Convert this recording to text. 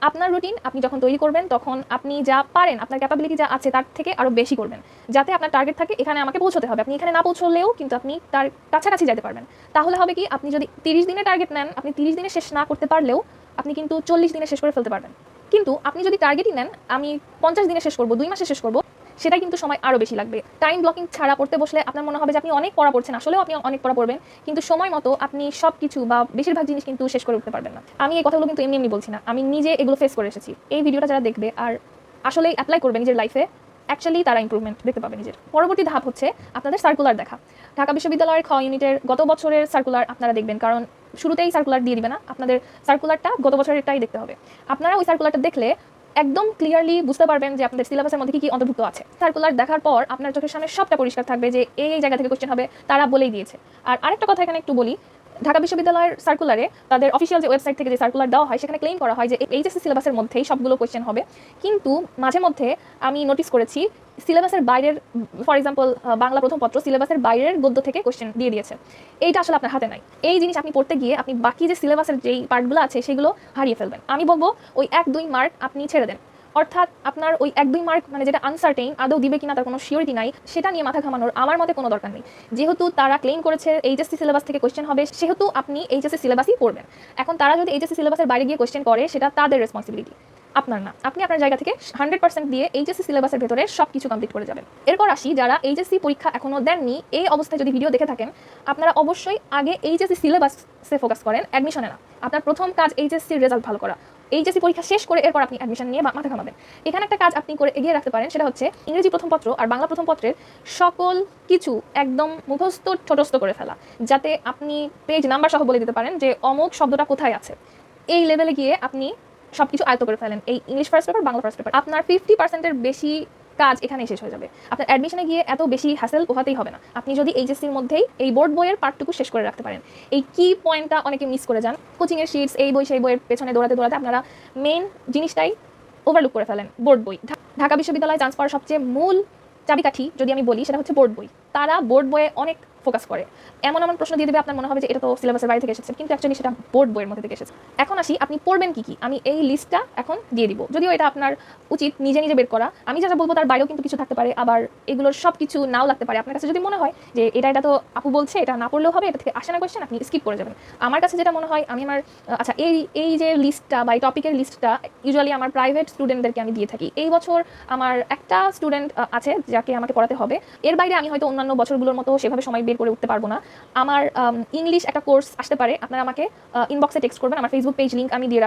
আপনার রুটিন আপনি যখন তৈরি করবেন তখন আপনি যা পারেন, আপনার ক্যাপাবিলিটি যা আছে তার থেকে আরও বেশি করবেন, যাতে আপনার টার্গেট থাকে এখানে আমাকে পৌঁছতে হবে। আপনি এখানে না পৌঁছলেও কিন্তু আপনি তার কাছাকাছি যেতে পারবেন। তাহলে হবে কি, আপনি যদি 30 দিনের টার্গেট নেন, আপনি 30 দিনে শেষ না করতে পারলেও আপনি কিন্তু 40 দিনে শেষ করে ফেলতে পারবেন। কিন্তু আপনি যদি টার্গেটই নেন আমি 50 দিনে শেষ করব, 2 মাসে শেষ করব, সেটা কিন্তু সময় আরও বেশি লাগবে। টাইম ব্লকিং ছাড়া পড়তে বসলে আপনার মনে হবে যে আপনি অনেক পড়া পড়ছেন, আসলেও আপনি অনেক পড়া পড়বেন, কিন্তু সময় মতো আপনি সব কিছু বা বেশিরভাগ জিনিস কিন্তু শেষ করে উঠতে পারবেন না। আমি এই কথাগুলো কিন্তু এমনি এমনি বলছি না, আমি নিজে এগুলো ফেস করে এসেছি। এই ভিডিওটা যারা দেখবে আর আসলেই অ্যাপ্লাই করবে নিজের লাইফে, অ্যাকচুয়ালি তারা ইমপ্রুভমেন্ট দেখতে পাবে নিজের। পরবর্তী ধাপ হচ্ছে আপনাদের সার্কুলার দেখা। ঢাকা বিশ্ববিদ্যালয়ের খ ইউনিটের গত বছরের সার্কুলার আপনারা দেখবেন, কারণ শুরুতেই সার্কুলার দিয়ে দিবে না, আপনাদের সার্কুলারটা গত বছরেরটাই দেখতে হবে। আপনারা ওই সার্কুলারটা দেখলে একদম ক্লিয়ারলি বুঝতে পারবেন যে আপনাদের সিলেবাসের মধ্যে কি কি অন্তর্ভুক্ত আছে। সার্কুলার দেখার পর আপনার চোখের সামনে সবটা পরিষ্কার থাকবে যে এই জায়গা থেকে কোশ্চেন হবে, তারা বলেই দিয়েছে। আর আরেকটা কথা এখানে একটু বলি, ঢাকা বিশ্ববিদ্যালয়ের সার্কুলারে তাদের অফিসিয়াল যে ওয়েবসাইট থেকে যে সার্কুলার দেওয়া হয় সেখানে ক্লেম করা হয় যে এইচএসসি সিলেবাসের মধ্যেই সবগুলো কোয়েশ্চেন হবে, কিন্তু মাঝে মধ্যে আমি নোটিস করেছি সিলেবাসের বাইরের, ফর এক্সাম্পল বাংলা প্রথম পত্র সিলেবাসের বাইরের গদ্য থেকে কোয়েশ্চেন দিয়ে দিয়েছে। এইটা আসলে আপনার হাতে নাই। এই জিনিস আপনি পড়তে গিয়ে আপনি বাকি যে সিলেবাসের যেই পার্টগুলো আছে সেগুলো হারিয়ে ফেলবেন। আমি বলবো ওই 1-2 মার্ক আপনি ছেড়ে দেন, অর্থাৎ আপনার ওই 1-2 মার্ক মানে যেটা আনসার্টেইন, আদৌ দিবে কিনা তার কোনো সিওরিটি নাই, সেটা নিয়ে মাথা ঘামানোর আমার মতে কোনো দরকার নেই। যেহেতু তারা ক্লেম করেছে এইচএসসি সিলেবাস থেকে কোয়েশ্চেন হবে, সেহেতু আপনি এইচএসসি সিলেবাসই পড়বেন। এখন তারা যদি এইচএসসি সিলেবাসের বাইরে গিয়ে কোয়েশ্চেন করে সেটা তাদের রেসপন্সিবিলিটি, আপনার না। আপনি আপনার জায়গা থেকে 100% দিয়ে এইচএসসি সিলেবাসের ভেতরে সব কিছু কমপ্লিট করে যাবেন। এরপর আসি, যারা এইচএসসি পরীক্ষা এখনো দেননি, এই অবস্থায় যদি ভিডিও দেখে থাকেন, আপনারা অবশ্যই আগে এইচএসসি সিলেবাসে ফোকাস করেন, অ্যাডমিশনে না। আপনার প্রথম কাজ এইচএসসির রেজাল্ট ভালো করা। এইচএসসি পরীক্ষা শেষ করে এরপর আপনি অ্যাডমিশন নিয়ে মাথা ঘামাবেন। এখানে একটা কাজ আপনি করে এগিয়ে রাখতে পারেন, সেটা হচ্ছে ইংরেজি প্রথম পত্র আর বাংলা প্রথম পত্রের সকল কিছু একদম মুখস্থ ছোটস্থ করে ফেলা, যাতে আপনি পেজ নাম্বার সহ বলে দিতে পারেন যে অমুক শব্দটা কোথায় আছে। এই লেভেলে গিয়ে আপনি সবকিছু আয়ত্ত করে ফেলেন, এই English first paper, Bangla first paper, আপনার 50%-এর বেশি কাজ এখানেই শেষ হয়ে যাবে। আপনার অ্যাডমিশনে গিয়ে এত বেশি হ্যাসেল পোহাতেই হবে না, আপনি যদি এইচএসসির মধ্যেই এই বোর্ড বইয়ের পার্টটুকু শেষ করে রাখতে পারেন। এই কি পয়েন্টটা অনেকে মিস করে যান, কোচিংয়ের শিটস, এই বই সেই বইয়ের পেছনে দৌড়াতে দৌড়াতে আপনারা মেইন জিনিসটাই ওভারলুক করে ফেলেন, বোর্ড বই। ঢাকা বিশ্ববিদ্যালয়ে চান্স পাওয়ার সবচেয়ে মূল চাবিকাঠি যদি আমি বলি, সেটা হচ্ছে বোর্ড বই। তারা বোর্ড বইয়ে অনেক ফোকাস করে, এমন এমন প্রশ্ন দিয়ে দেবে আপনার মনে হবে যে এটা তো সিলেবাসের বাইরে থেকে এসেছে, কিন্তু অ্যাকচুয়ালি সেটা বোর্ড বইয়ের মধ্যে থেকে এসেছে। এখন আসি আপনি পড়বেন কি কি, আমি এই লিস্টটা এখন দিয়ে দিব, যদিও এটা আপনার উচিত নিজে নিজে বের করা। আমি যেটা বলবো তার বাইরেও কিন্তু কিছু থাকতে পারে, আবার এগুলোর সব কিছু নাও লাগতে পারে। আপনার কাছে যদি মনে হয় যে এটা তো আপু বলছে, এটা না পড়লেও হবে, এটা থেকে আসে না কোয়েশ্চেন, আপনি স্কিপ করে যাবেন। আমার কাছে যেটা মনে হয়, আমি আমার আচ্ছা এই যে লিস্টটা বা এই টপিকের লিস্টটা ইউজুয়ালি আমার প্রাইভেট স্টুডেন্টদেরকে আমি দিয়ে থাকি। এই বছর আমার একটা স্টুডেন্ট আছে যাকে আমাকে পড়াতে হবে, এর বাইরে আমি হয়তো অন্যান্য বছরগুলোর মতো সেভাবে সময় বের করে উঠতে পারবো না। আমার ইংলিশ একটা কোর্স আসতে পারে, আপনারা আমাকে ইনবক্সে টেক্সট করবেন, আমার ফেসবুক পেজ লিঙ্ক আমি দিয়ে